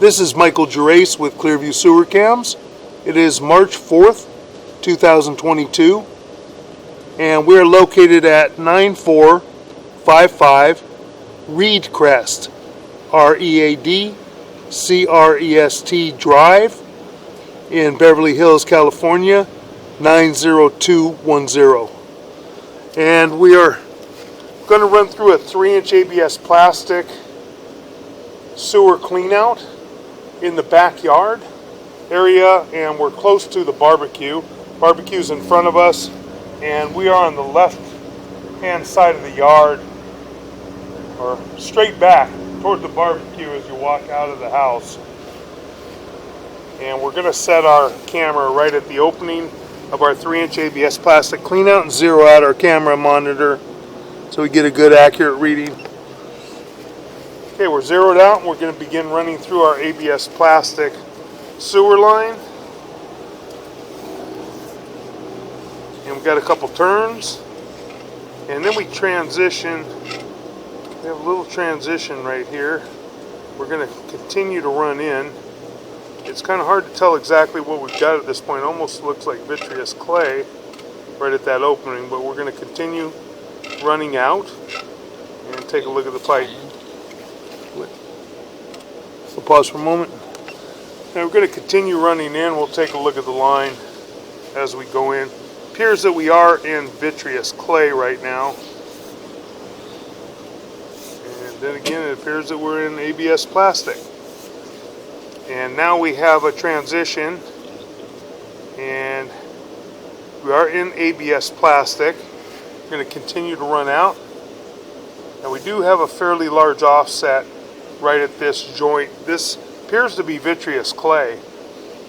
This is Michael Gerace with Clearview Sewer Cams. It is March 4th, 2022, and we're located at 9455 Readcrest, Readcrest Drive in Beverly Hills, California, 90210. And we are going to run through a 3-inch ABS plastic sewer cleanout in the backyard area, and we're close to the barbecue. Barbecue's in front of us, and we are on the left hand side of the yard, or straight back toward the barbecue as you walk out of the house. And we're going to set our camera right at the opening of our 3-inch ABS plastic cleanout and zero out our camera monitor so we get a good accurate reading. Okay, we're zeroed out, and we're going to begin running through our ABS plastic sewer line. And we've got a couple turns, and then we transition. We have a little transition right here. We're going to continue to run in. It's kind of hard to tell exactly what we've got at this point. It almost looks like vitreous clay right at that opening, but we're going to continue running out and take a look at the pipe. We'll pause for a moment. Now we're going to continue running in. We'll take a look at the line as we go in. Appears that we are in vitreous clay right now. And then again, it appears that we're in ABS plastic. And now we have a transition, and we are in ABS plastic. We're going to continue to run out. Now we do have a fairly large offset right at this joint. This appears to be vitreous clay,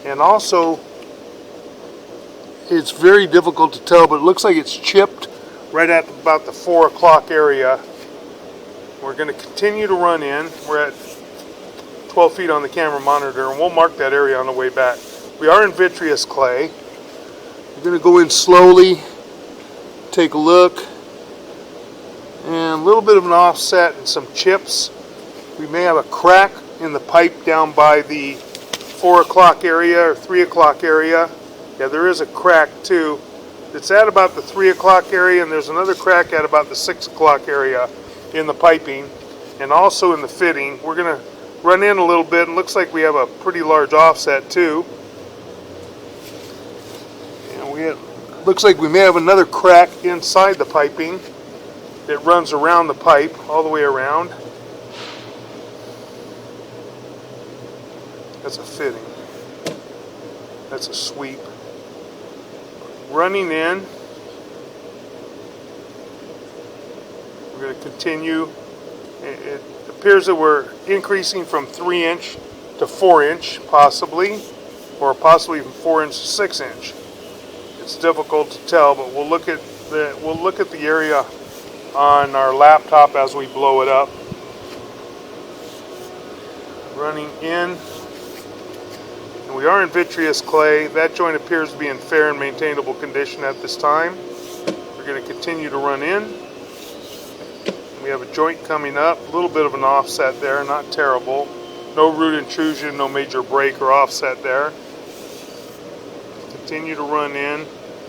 and also it's very difficult to tell, but it looks like it's chipped right at about the 4 o'clock area. We're going to continue to run in. We're at 12 feet on the camera monitor, and we'll mark that area on the way back. We are in vitreous clay. We're going to go in slowly, take a look, and a little bit of an offset and some chips. We may have a crack in the pipe down by the 4 o'clock area or 3 o'clock area. Yeah, there is a crack too. It's at about the 3 o'clock area, and there's another crack at about the 6 o'clock area in the piping and also in the fitting. We're going to run in a little bit, and looks like we have a pretty large offset too. And looks like we may have another crack inside the piping that runs around the pipe all the way around. That's a fitting. That's a sweep. Running in. We're going to continue. It appears that we're increasing from 3-inch to 4-inch, possibly, or possibly from 4-inch to 6-inch. It's difficult to tell, but we'll look at the area on our laptop as we blow it up. Running in. We are in vitreous clay. That joint appears to be in fair and maintainable condition at this time. We're going to continue to run in. We have a joint coming up, a little bit of an offset there, not terrible. No root intrusion, no major break or offset there. Continue to run in.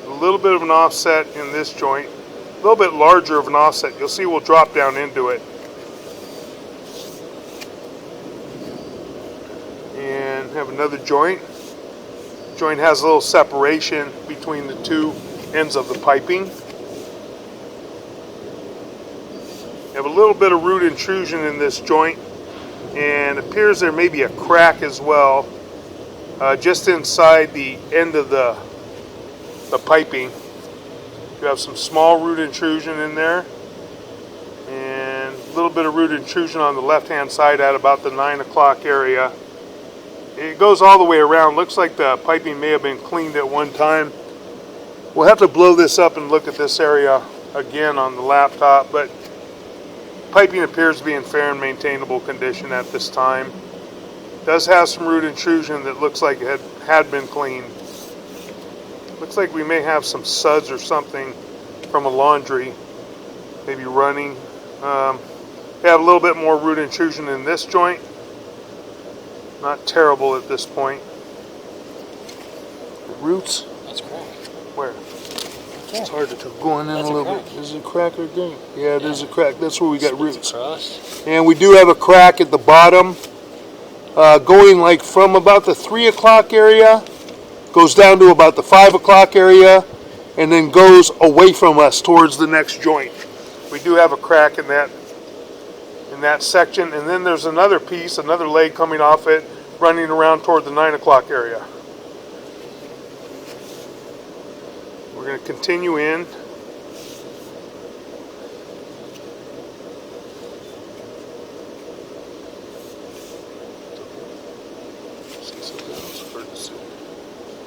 A little bit of an offset in this joint. A little bit larger of an offset. You'll see we'll drop down into it. And have another joint. Joint has a little separation between the two ends of the piping. You have a little bit of root intrusion in this joint, and it appears there may be a crack as well, just inside the end of the piping. You have some small root intrusion in there, and a little bit of root intrusion on the left hand side at about the 9 o'clock area. It goes all the way around. Looks like the piping may have been cleaned at one time. We'll have to blow this up and look at this area again on the laptop, but piping appears to be in fair and maintainable condition at this time. It does have some root intrusion that looks like it had been cleaned. Looks like we may have some suds or something from a laundry, maybe running. We have a little bit more root intrusion in this joint. Not terrible at this point. The roots? That's cracked. Where? Okay. It's hard to tell. Going in That's a little crack. bit. Is it a crack or game? Yeah, there's a crack. That's where we got roots. Across. And we do have a crack at the bottom, going like from about the 3 o'clock area, goes down to about the 5 o'clock area, and then goes away from us towards the next joint. We do have a crack in that section, and then there's another piece, another leg coming off it, running around toward the 9 o'clock area. We're going to continue in.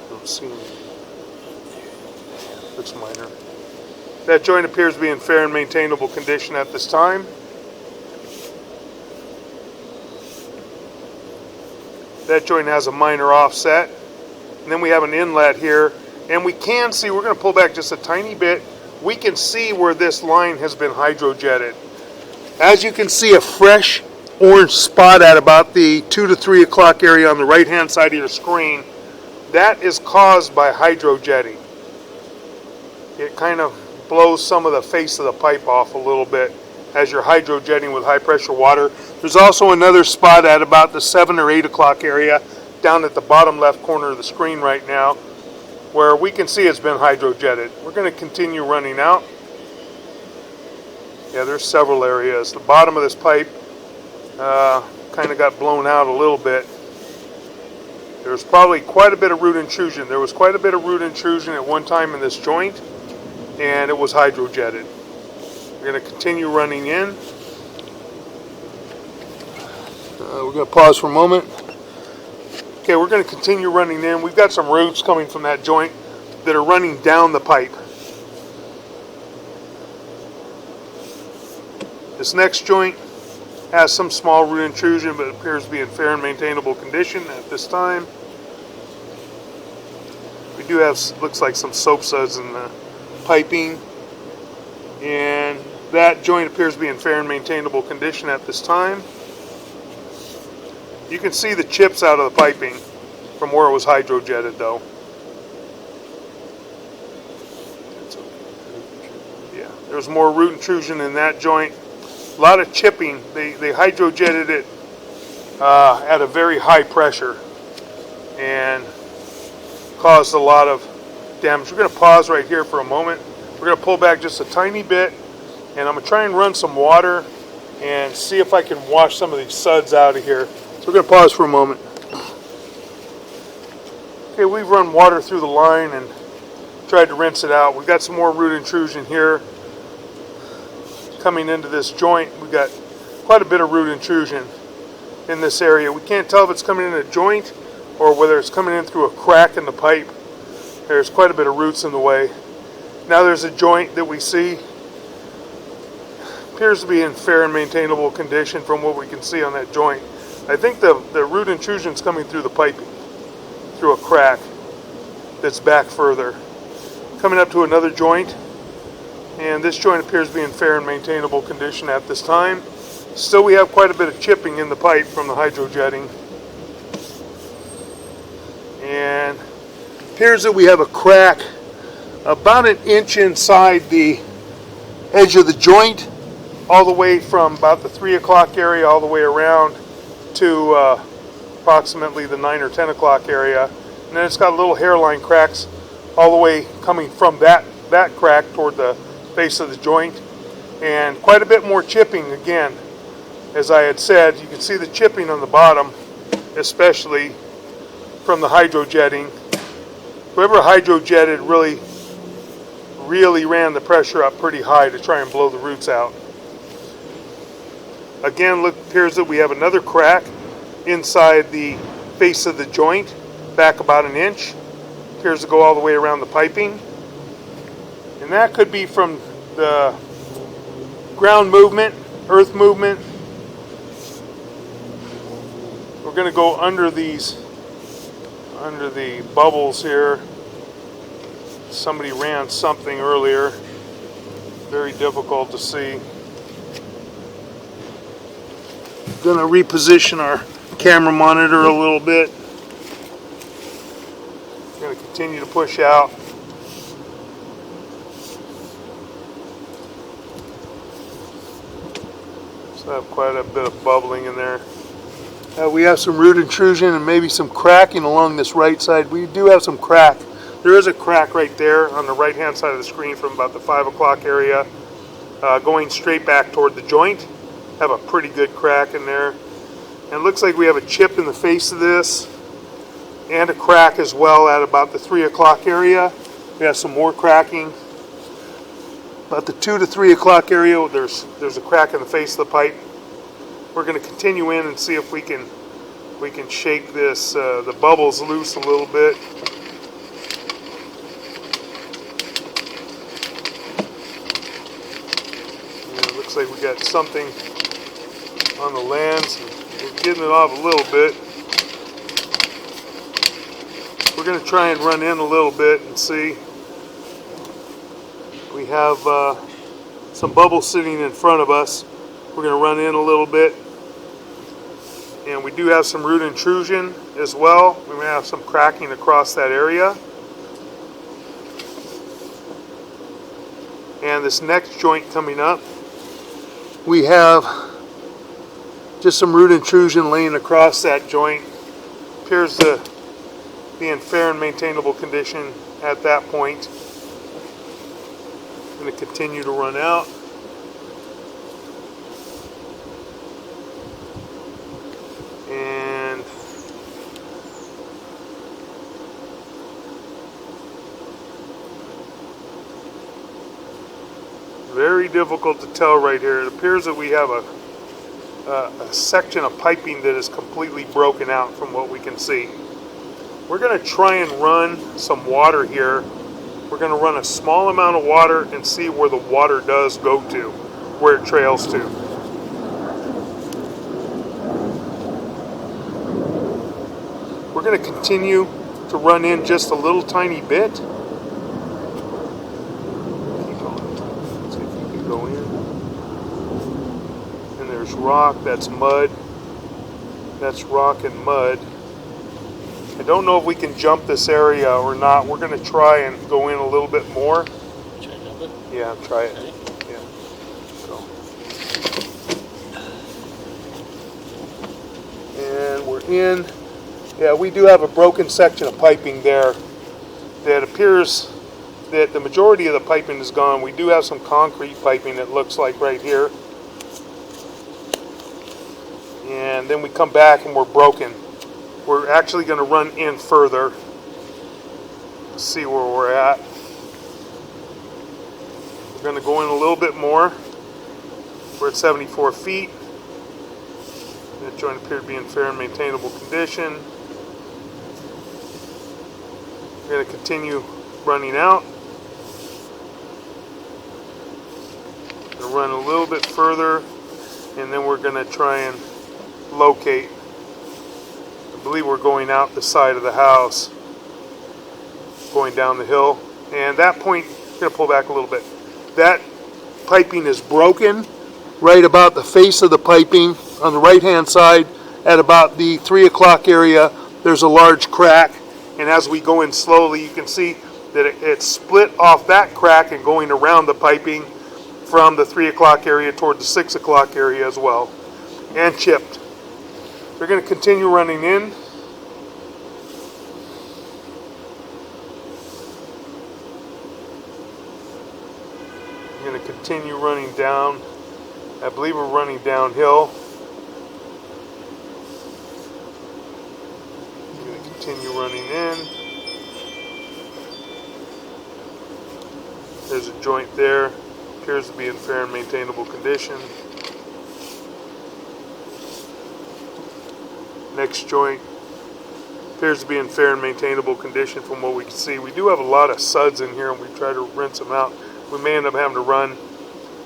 Don't see anything. Looks minor. That joint appears to be in fair and maintainable condition at this time. That joint has a minor offset. And then we have an inlet here. And we can see, we're going to pull back just a tiny bit. We can see where this line has been hydrojetted. As you can see, a fresh orange spot at about the 2 to 3 o'clock area on the right hand side of your screen. That is caused by hydrojetting. It kind of blows some of the face of the pipe off a little bit as you're hydrojetting with high pressure water. There's also another spot at about the 7 or 8 o'clock area down at the bottom left corner of the screen right now where we can see it's been hydrojetted. We're going to continue running out. Yeah, there's several areas. The bottom of this pipe kind of got blown out a little bit. There's probably quite a bit of root intrusion. There was quite a bit of root intrusion at one time in this joint, and it was hydrojetted. We're going to continue running in. We're going to pause for a moment. Okay, we're going to continue running in. We've got some roots coming from that joint that are running down the pipe. This next joint has some small root intrusion, but appears to be in fair and maintainable condition at this time. We do have, looks like some soap suds in the piping, and that joint appears to be in fair and maintainable condition at this time. You can see the chips out of the piping from where it was hydrojetted though. Yeah, there's more root intrusion in that joint. A lot of chipping. They hydrojetted it at a very high pressure and caused a lot of damage. We're going to pause right here for a moment. We're going to pull back just a tiny bit, and I'm going to try and run some water and see if I can wash some of these suds out of here. So we're going to pause for a moment. Okay, we've run water through the line and tried to rinse it out. We've got some more root intrusion here coming into this joint. We've got quite a bit of root intrusion in this area. We can't tell if it's coming in a joint or whether it's coming in through a crack in the pipe. There's quite a bit of roots in the way. Now there's a joint that we see. Appears to be in fair and maintainable condition from what we can see on that joint. I think the root intrusion is coming through the piping, through a crack that's back further. Coming up to another joint, and this joint appears to be in fair and maintainable condition at this time. Still, we have quite a bit of chipping in the pipe from the hydrojetting. And it appears that we have a crack about an inch inside the edge of the joint, all the way from about the 3 o'clock area all the way around to approximately the 9 or 10 o'clock area. And then it's got little hairline cracks all the way coming from that crack toward the base of the joint, and quite a bit more chipping again. As I had said, you can see the chipping on the bottom, especially from the hydrojetting. Whoever hydrojetted really ran the pressure up pretty high to try and blow the roots out. Again, appears that we have another crack inside the base of the joint, back about an inch. Appears to go all the way around the piping. And that could be from the ground movement, earth movement. We're going to go under the bubbles here. Somebody ran something earlier. Very difficult to see. Going to reposition our camera monitor a little bit. I'm going to continue to push out. So I have quite a bit of bubbling in there. We have some root intrusion and maybe some cracking along this right side. We do have some crack. There is a crack right there on the right hand side of the screen from about the 5 o'clock area going straight back toward the joint. Have a pretty good crack in there. And it looks like we have a chip in the face of this and a crack as well at about the 3 o'clock area. We have some more cracking. About the 2 to 3 o'clock area, there's a crack in the face of the pipe. We're going to continue in and see if we can shake this the bubbles loose a little bit. And it looks like we got something on the lens. We're getting it off a little bit. We're going to try and run in a little bit and see. We have some bubbles sitting in front of us. We're going to run in a little bit. And we do have some root intrusion as well. We may have some cracking across that area. And this next joint coming up, we have just some root intrusion laying across that joint. Appears to be in fair and maintainable condition at that point. I'm going to continue to run out. And very difficult to tell right here. It appears that we have a section of piping that is completely broken out from what we can see. We're going to try and run some water here. We're going to run a small amount of water and see where the water does go to, where it trails to. We're going to continue to run in just a little tiny bit. Keep going. Let's see if we can go in. And there's rock, that's mud. That's rock and mud. I don't know if we can jump this area or not. We're going to try and go in a little bit more. Should I jump it? Yeah, try it. Okay. Yeah. So. And we're in. Yeah, we do have a broken section of piping there that appears that the majority of the piping is gone. We do have some concrete piping, it looks like right here. And then we come back and we're broken. We're actually going to run in further, see where we're at. We're going to go in a little bit more. We're at 74 feet. That joint appeared to be in fair and maintainable condition. We're going to continue running out. We're going to run a little bit further, and then we're going to try and locate. I believe we're going out the side of the house, going down the hill. And that point, I'm going to pull back a little bit. That piping is broken right about the face of the piping on the right hand side at about the 3 o'clock area. There's a large crack, and as we go in slowly you can see that it's split off that crack and going around the piping from the 3 o'clock area toward the 6 o'clock area as well, and chipped. We're going to continue running in. We're going to continue running down. I believe we're running downhill. We're going to continue running in. There's a joint there. Appears to be in fair and maintainable condition. Next joint appears to be in fair and maintainable condition from what we can see. We do have a lot of suds in here, and we try to rinse them out. We may end up having to run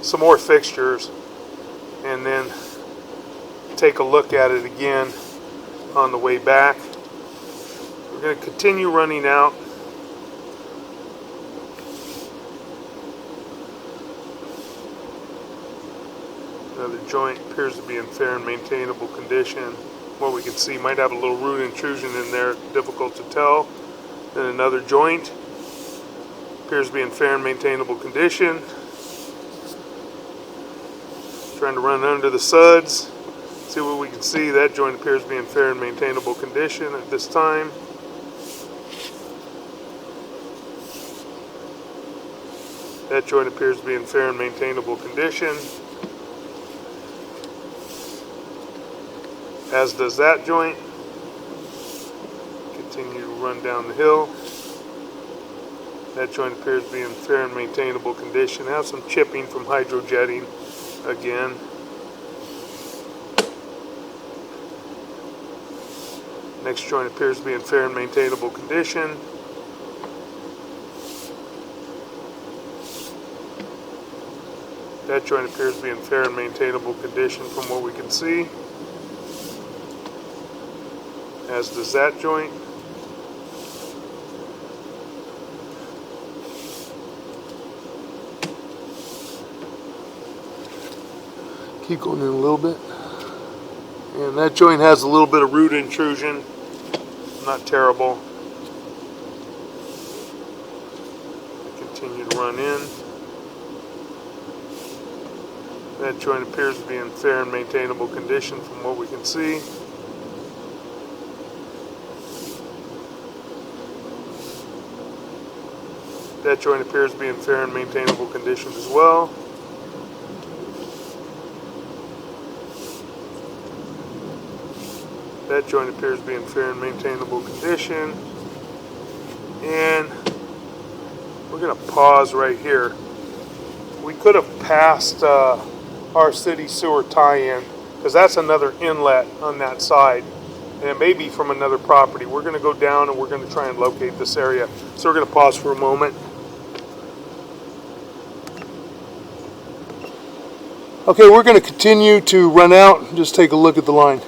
some more fixtures and then take a look at it again on the way back. We're going to continue running out. Another joint appears to be in fair and maintainable condition. what we can see. Might have a little root intrusion in there, difficult to tell. Then another joint. Appears to be in fair and maintainable condition. Trying to run under the suds. See what we can see. That joint appears to be in fair and maintainable condition at this time. That joint appears to be in fair and maintainable condition, as does that joint. Continue to run down the hill. That joint appears to be in fair and maintainable condition. Have some chipping from hydrojetting again. Next joint appears to be in fair and maintainable condition. That joint appears to be in fair and maintainable condition from what we can see, as does that joint. Keep going in a little bit. And that joint has a little bit of root intrusion. Not terrible. Continue to run in. That joint appears to be in fair and maintainable condition from what we can see. That joint appears to be in fair and maintainable condition as well. That joint appears to be in fair and maintainable condition. And we're going to pause right here. We could have passed our city sewer tie-in, because that's another inlet on that side, and it may be from another property. We're going to go down and we're going to try and locate this area. So we're going to pause for a moment. Okay, we're going to continue to run out and just take a look at the line.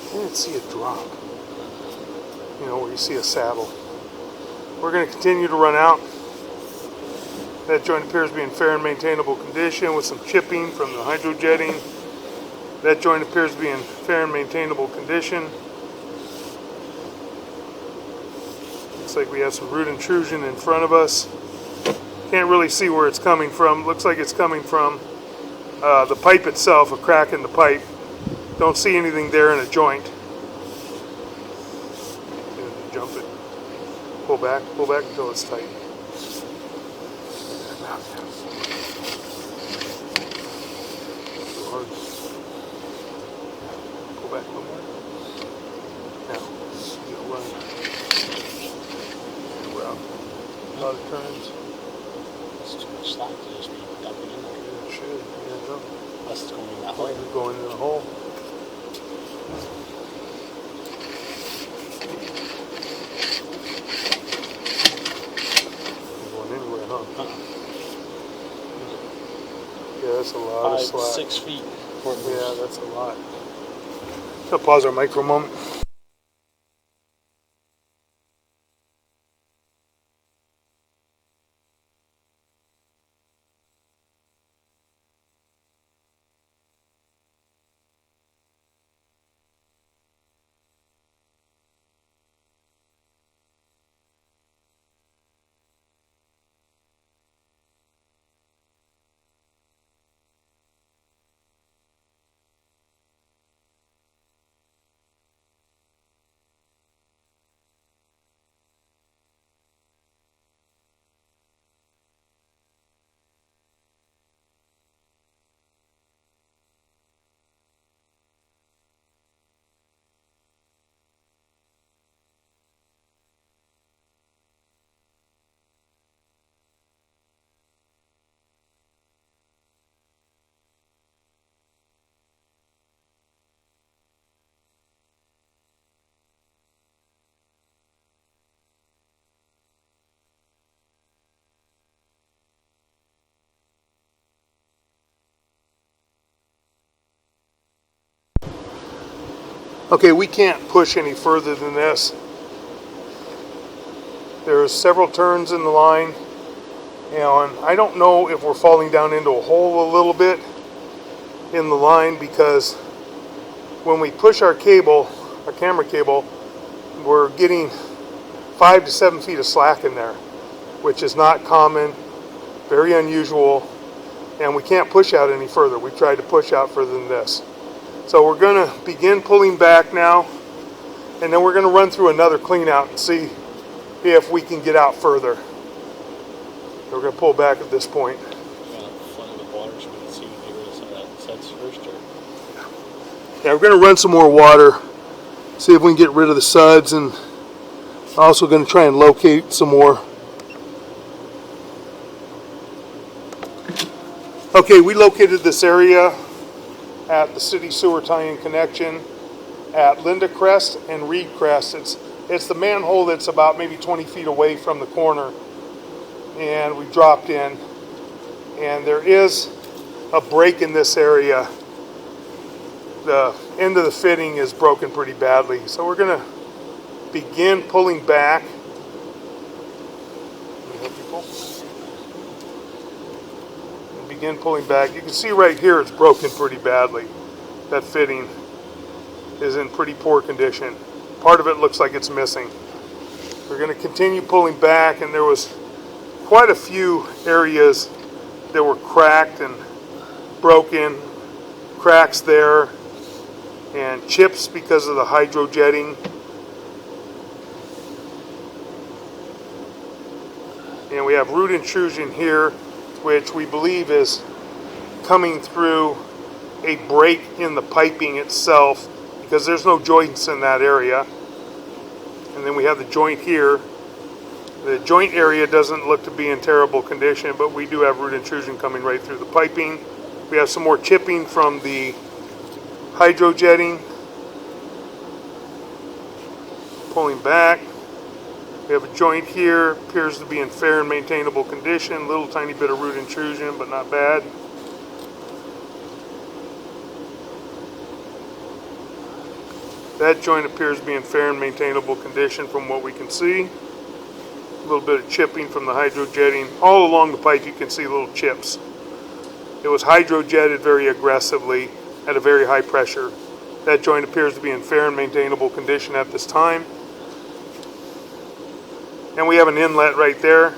I didn't see a drop, you know, where you see a saddle. We're going to continue to run out. That joint appears to be in fair and maintainable condition with some chipping from the hydrojetting. That joint appears to be in fair and maintainable condition. Looks like we have some root intrusion in front of us. Can't really see where it's coming from. Looks like it's coming from the pipe itself, a crack in the pipe. Don't see anything there in a joint. Jump it. Pull back until it's tight. Pull back a little more. Now, you'll run. Well, a lot of turns. It's too much slack to just be dumping in there. Yeah, it should. Yeah, Unless it's going in that way. You're going in the hole. Yeah, that's a lot of slack. 6 feet. Yeah, that's a lot. I'll pause our mic for a moment. Okay, we can't push any further than this. There's several turns in the line, and I don't know if we're falling down into a hole a little bit, in the line, because when we push our cable, our camera cable, we're getting 5 to 7 feet of slack in there, which is not common, very unusual, and we can't push out any further. We tried to push out further than this. So we're going to begin pulling back now, and then we're going to run through another clean out and see if we can get out further. We're going to pull back at this point. Flood it with water so we can see if we get rid of some of that suds first, or Yeah, we're going to run some more water, see if we can get rid of the suds, and also going to try and locate some more. Okay, we located this area at the city sewer tie-in connection at Readcrest and Readcrest. It's the manhole that's about maybe 20 feet away from the corner, and we dropped in, and there is a break in this area. The end of the fitting is broken pretty badly, so we're going to begin pulling back. Begin pulling back. You can see right here it's broken pretty badly. That fitting is in pretty poor condition. Part of it looks like it's missing. We're going to continue pulling back, and there was quite a few areas that were cracked and broken, cracks there, and chips because of the hydrojetting. And we have root intrusion here, which we believe is coming through a break in the piping itself, because there's no joints in that area. And then we have the joint here. The joint area doesn't look to be in terrible condition, but we do have root intrusion coming right through the piping. We have some more chipping from the hydrojetting. Pulling back. We have a joint here, appears to be in fair and maintainable condition. Little tiny bit of root intrusion, but not bad. That joint appears to be in fair and maintainable condition from what we can see. A little bit of chipping from the hydrojetting. All along the pipe you can see little chips. It was hydrojetted very aggressively at a very high pressure. That joint appears to be in fair and maintainable condition at this time. And we have an inlet right there.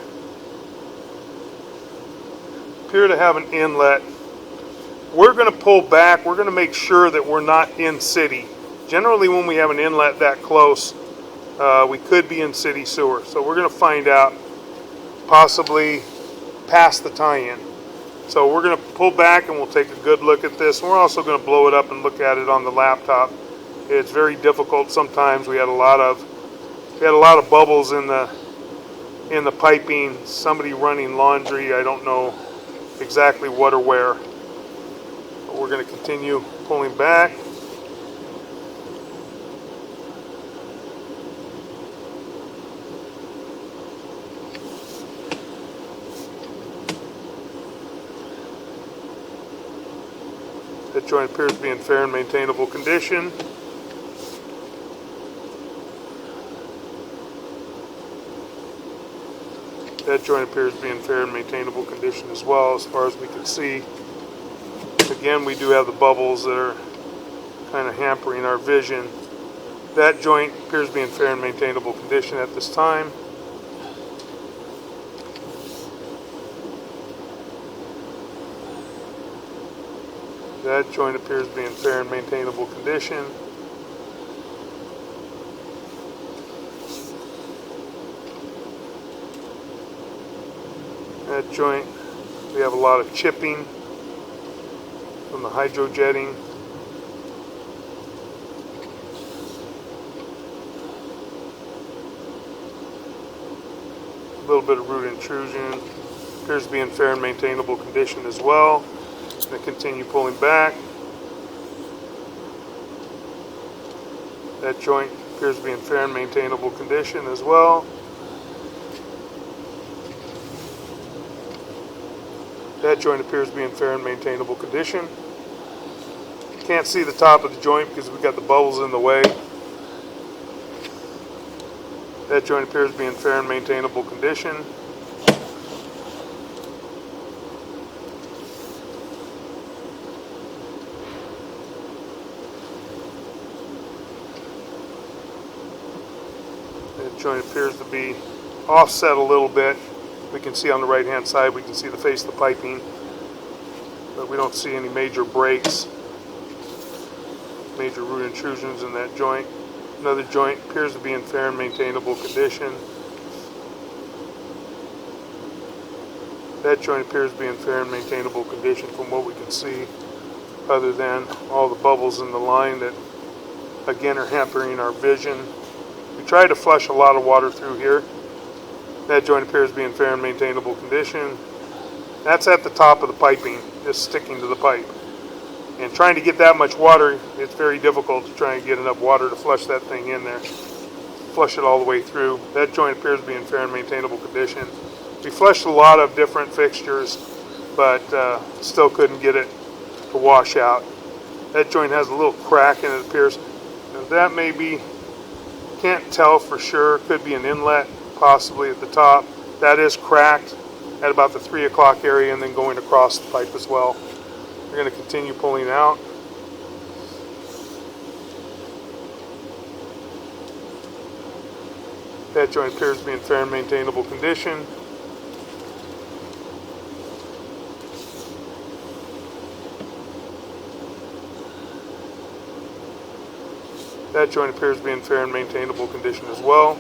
Appear to have an inlet. We're going to pull back. We're going to make sure that we're not in city. Generally, when we have an inlet that close, we could be in city sewer. So we're going to find out, possibly past the tie-in. So we're going to pull back and we'll take a good look at this. And we're also going to blow it up and look at it on the laptop. It's very difficult sometimes. We had a lot of bubbles in the piping. Somebody running laundry. I don't know exactly what or where. But we're going to continue pulling back. That joint appears to be in fair and maintainable condition. That joint appears to be in fair and maintainable condition as well, as far as we can see. Again, we do have the bubbles that are kind of hampering our vision. That joint appears to be in fair and maintainable condition at this time. That joint appears to be in fair and maintainable condition. That joint, we have a lot of chipping from the hydrojetting. A little bit of root intrusion. Appears to be in fair and maintainable condition as well. I'm going to continue pulling back. That joint appears to be in fair and maintainable condition as well. That joint appears to be in fair and maintainable condition. Can't see the top of the joint because we've got the bubbles in the way. That joint appears to be in fair and maintainable condition. That joint appears to be offset a little bit. We can see on the right hand side, we can see the face of the piping, but we don't see any major breaks, major root intrusions in that joint. Another joint appears to be in fair and maintainable condition. That joint appears to be in fair and maintainable condition from what we can see, other than all the bubbles in the line that again are hampering our vision. We tried to flush a lot of water through here. That joint appears to be in fair and maintainable condition. That's at the top of the piping, just sticking to the pipe. And trying to get that much water, it's very difficult to try and get enough water to flush that thing in there. Flush it all the way through. That joint appears to be in fair and maintainable condition. We flushed a lot of different fixtures, but still couldn't get it to wash out. That joint has a little crack in it, appears. And that may be, can't tell for sure, could be an inlet possibly at the top. That is cracked at about the 3 o'clock area and then going across the pipe as well. We're going to continue pulling out. That joint appears to be in fair and maintainable condition. That joint appears to be in fair and maintainable condition as well.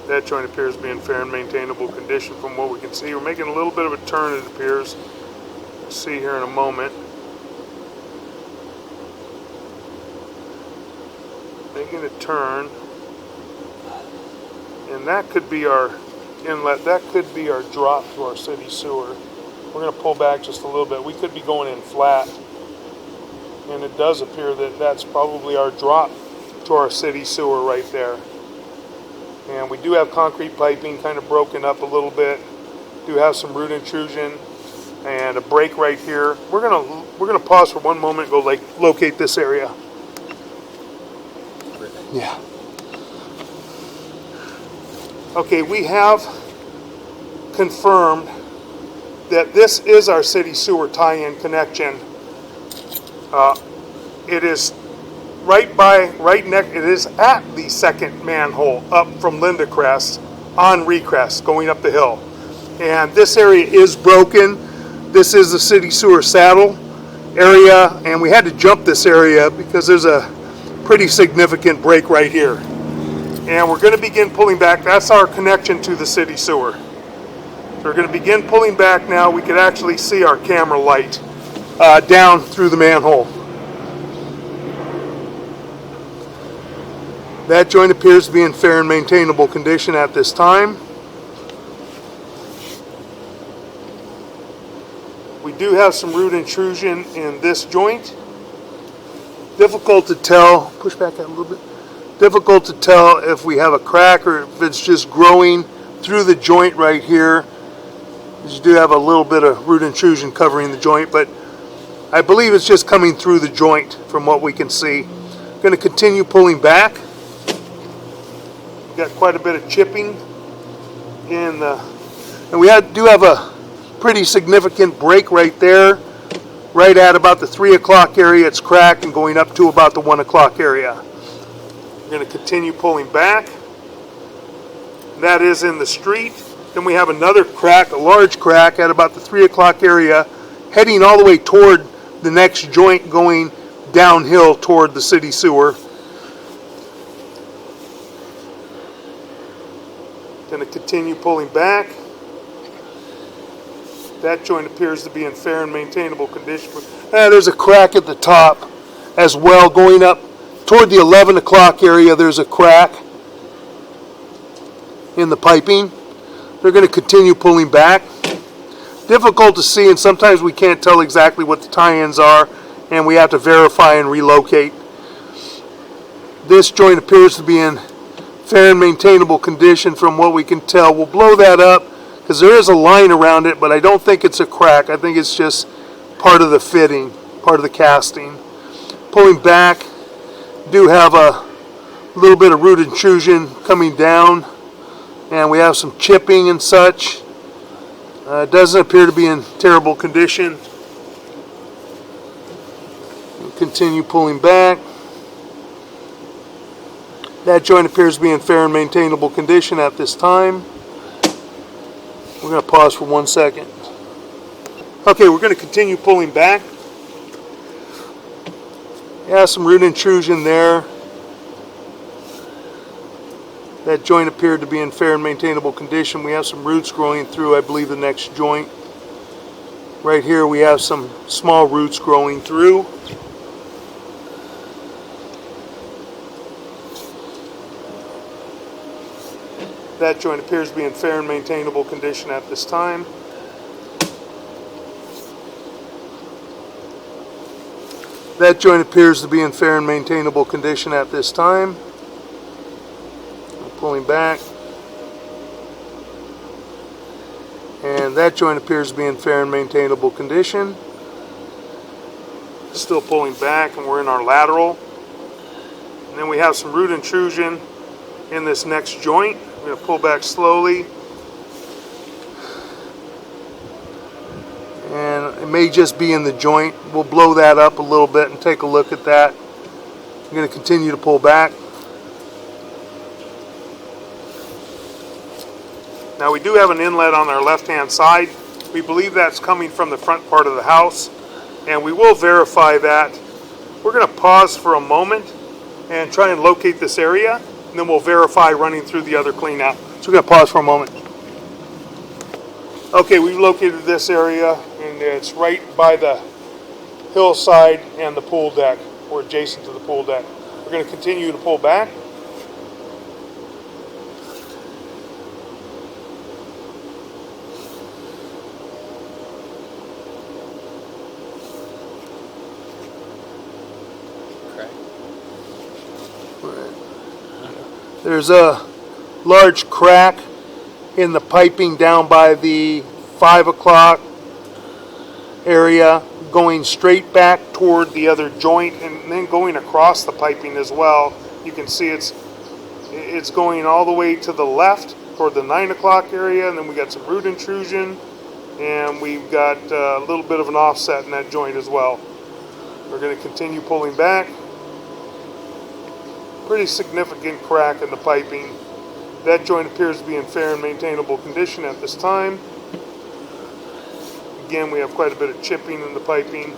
That joint appears to be in fair and maintainable condition from what we can see. We're making a little bit of a turn, it appears. We'll see here in a moment. Making a turn. And that could be our inlet. That could be our drop to our city sewer. We're going to pull back just a little bit. We could be going in flat. And it does appear that that's probably our drop to our city sewer right there. And we do have concrete piping kind of broken up a little bit. Do have some root intrusion and a break right here. We're gonna pause for one moment and go locate this area. Yeah. Okay, we have confirmed that this is our city sewer tie-in connection. It is it is at the second manhole up from Readcrest on Readcrest going up the hill. And this area is broken. This is the city sewer saddle area, and we had to jump this area because there's a pretty significant break right here. And we're going to begin pulling back. That's our connection to the city sewer. So we're going to begin pulling back now. We could actually see our camera light down through the manhole. That joint appears to be in fair and maintainable condition at this time. We do have some root intrusion in this joint. Difficult to tell, push back out a little bit. Difficult to tell if we have a crack or if it's just growing through the joint right here. You do have a little bit of root intrusion covering the joint, but I believe it's just coming through the joint from what we can see. I'm going to continue pulling back. Got quite a bit of chipping in the, and we do have a pretty significant break right there, right at about the 3 o'clock area. It's cracked and going up to about the 1 o'clock area. We're going to continue pulling back. That is in the street. Then we have another crack, a large crack at about the 3 o'clock area, heading all the way toward the next joint going downhill toward the city sewer. Going to continue pulling back. That joint appears to be in fair and maintainable condition. There's a crack at the top as well going up toward the 11 o'clock area. There's a crack in the piping. They're going to continue pulling back. Difficult to see, and sometimes we can't tell exactly what the tie-ins are, and we have to verify and relocate. This joint appears to be in fair and maintainable condition from what we can tell. We'll blow that up because there is a line around it, but I don't think it's a crack. I think it's just part of the fitting, part of the casting. Pulling back, do have a little bit of root intrusion coming down, and we have some chipping and such. It doesn't appear to be in terrible condition. Continue pulling back. That joint appears to be in fair and maintainable condition at this time. We're going to pause for 1 second. Okay, we're going to continue pulling back. Yeah, some root intrusion there. That joint appeared to be in fair and maintainable condition. We have some roots growing through, I believe, the next joint. Right here we have some small roots growing through. That joint appears to be in fair and maintainable condition at this time. That joint appears to be in fair and maintainable condition at this time. I'm pulling back. And that joint appears to be in fair and maintainable condition. Still pulling back, and we're in our lateral. And then we have some root intrusion in this next joint. We're going to pull back slowly. And it may just be in the joint. We'll blow that up a little bit and take a look at that. I'm going to continue to pull back. Now we do have an inlet on our left-hand side. We believe that's coming from the front part of the house, and we will verify that. We're going to pause for a moment and try and locate this area, and then we'll verify running through the other clean out. So we're going to pause for a moment. Okay, we've located this area, and it's right by the hillside and the pool deck. We're adjacent to the pool deck. We're going to continue to pull back. There's a large crack in the piping down by the 5 o'clock area, going straight back toward the other joint and then going across the piping as well. You can see it's going all the way to the left toward the 9 o'clock area, and then we got some root intrusion, and we've got a little bit of an offset in that joint as well. We're going to continue pulling back. Pretty significant crack in the piping. That joint appears to be in fair and maintainable condition at this time. Again, we have quite a bit of chipping in the piping.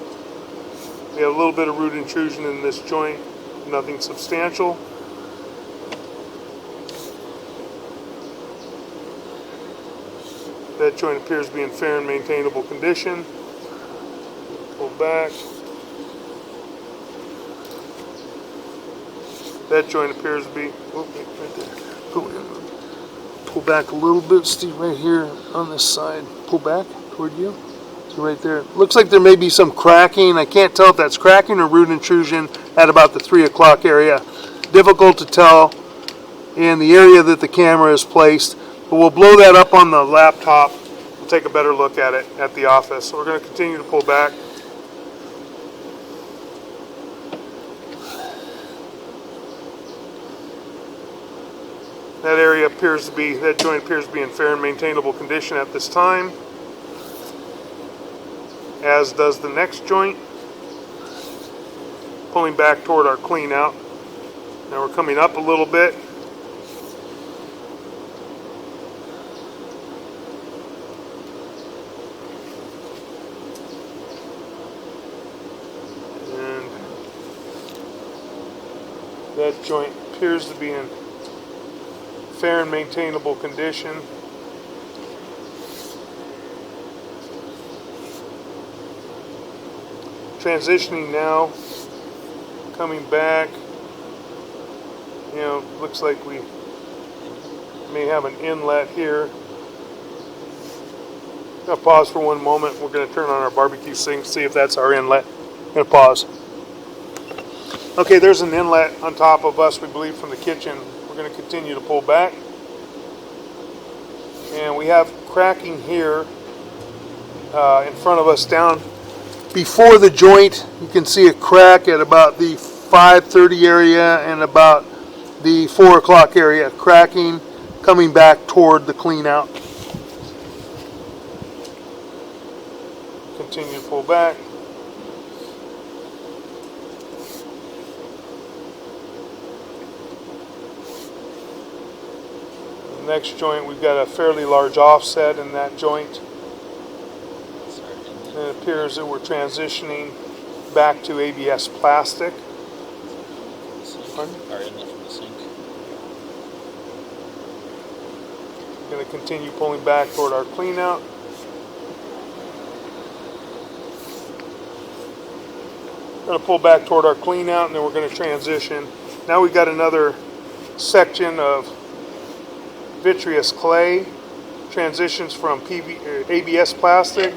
We have a little bit of root intrusion in this joint, nothing substantial. That joint appears to be in fair and maintainable condition. Pull back. That joint appears to be, right there. Pull back a little bit, Steve, right here on this side. Pull back toward you. So right there. Looks like there may be some cracking. I can't tell if that's cracking or root intrusion at about the 3 o'clock area. Difficult to tell in the area that the camera is placed, but we'll blow that up on the laptop. We'll take a better look at it at the office. So we're going to continue to pull back. That area appears to be, that joint appears to be in fair and maintainable condition at this time, as does the next joint. Pulling back toward our clean out. Now we're coming up a little bit. And that joint appears to be in fair and maintainable condition. Transitioning now, coming back. You know, looks like we may have an inlet here. I'm going to pause for 1 moment. We're going to turn on our barbecue sink, see if that's our inlet. I'm going to pause. Okay, there's an inlet on top of us, we believe, from the kitchen. We're going to continue to pull back, and we have cracking here in front of us down before the joint. You can see a crack at about the 5:30 area and about the 4 o'clock area, cracking coming back toward the clean out. Continue to pull back. next joint, we've got a fairly large offset in that joint. And it appears that we're transitioning back to ABS plastic. Or inlet from the sink. We're going to continue pulling back toward our clean out. Going to pull back toward our clean out, and then we're going to transition. Now we've got another section of vitreous clay, transitions from ABS plastic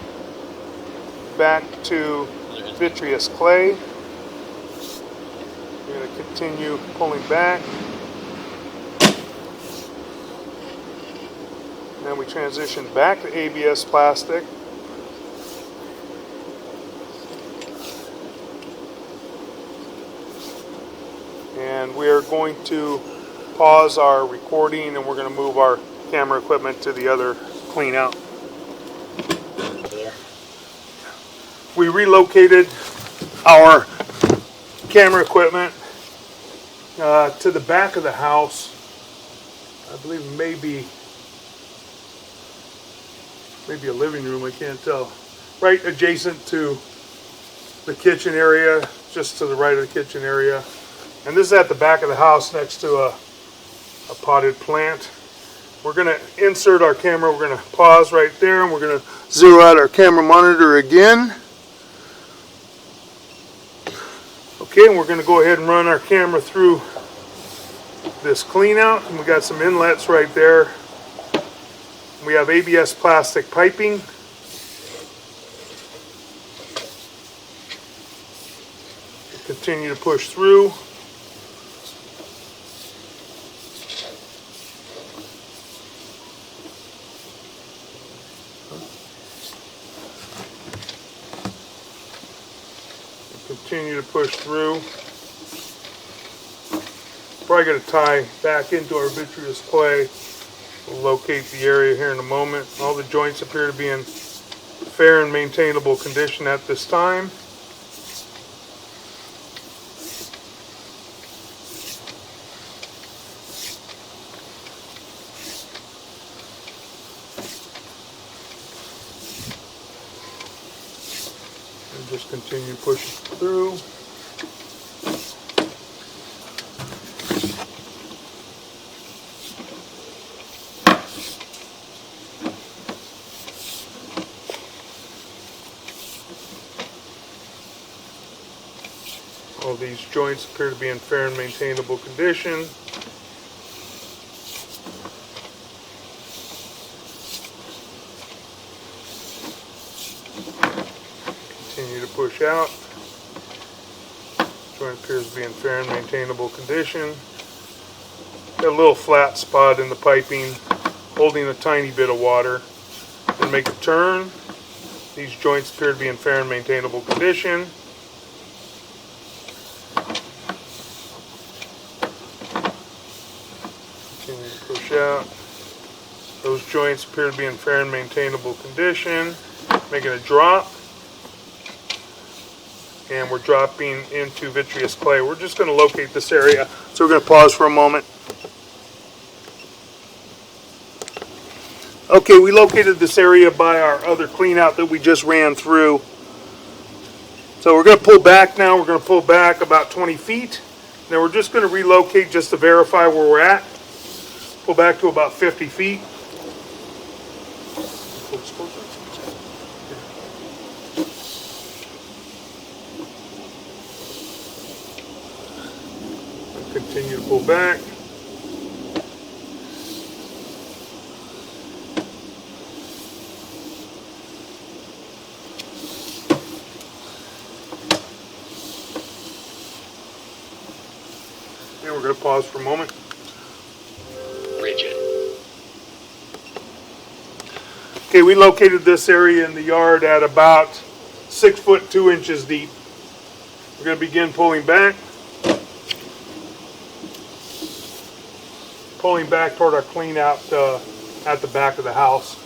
back to vitreous clay. We're going to continue pulling back. Then we transition back to ABS plastic. And we are going to pause our recording, and we're going to move our camera equipment to the other clean out. There. We relocated our camera equipment to the back of the house. I believe maybe a living room, I can't tell. Right adjacent to the kitchen area, just to the right of the kitchen area. And this is at the back of the house next to a potted plant. We're going to insert our camera. We're going to pause right there, and we're going to zero out our camera monitor again. Okay, and we're going to go ahead and run our camera through this clean out. And we got some inlets right there. We have ABS plastic piping. We'll continue to push through. Continue to push through. Probably going to tie back into our vitreous clay. We'll locate the area here in a moment. All the joints appear to be in fair and maintainable condition at this time. And just continue pushing through. All these joints appear to be in fair and maintainable condition. Continue to push out. Joint appears to be in fair and maintainable condition. Got a little flat spot in the piping, holding a tiny bit of water. Then make a turn. These joints appear to be in fair and maintainable condition. Continue to push out. Those joints appear to be in fair and maintainable condition. Making a drop. And we're dropping into vitreous clay. We're just going to locate this area. So we're going to pause for a moment. Okay, we located this area by our other clean out that we just ran through. So we're going to pull back now. We're going to pull back about 20 feet. Then we're just going to relocate just to verify where we're at. Pull back to about 50 feet. Continue to pull back. And we're going to pause for a moment. Rigid. Okay, we located this area in the yard at about 6 foot 2 inches deep. We're going to begin pulling back. Pulling back toward our clean out at the back of the house.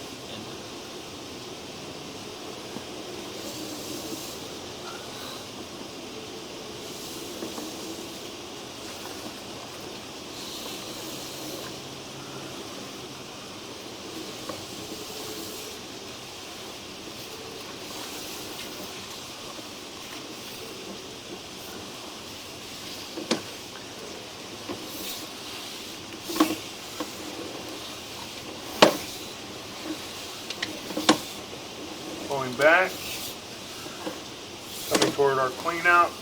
Going back, coming toward our clean out.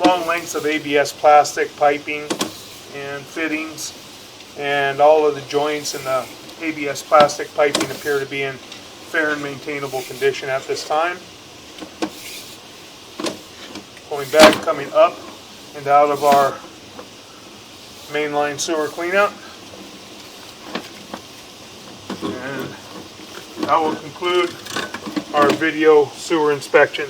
Long lengths of ABS plastic piping and fittings, and all of the joints in the ABS plastic piping appear to be in fair and maintainable condition at this time. Going back, coming up and out of our mainline sewer cleanout. And that will conclude our video sewer inspection.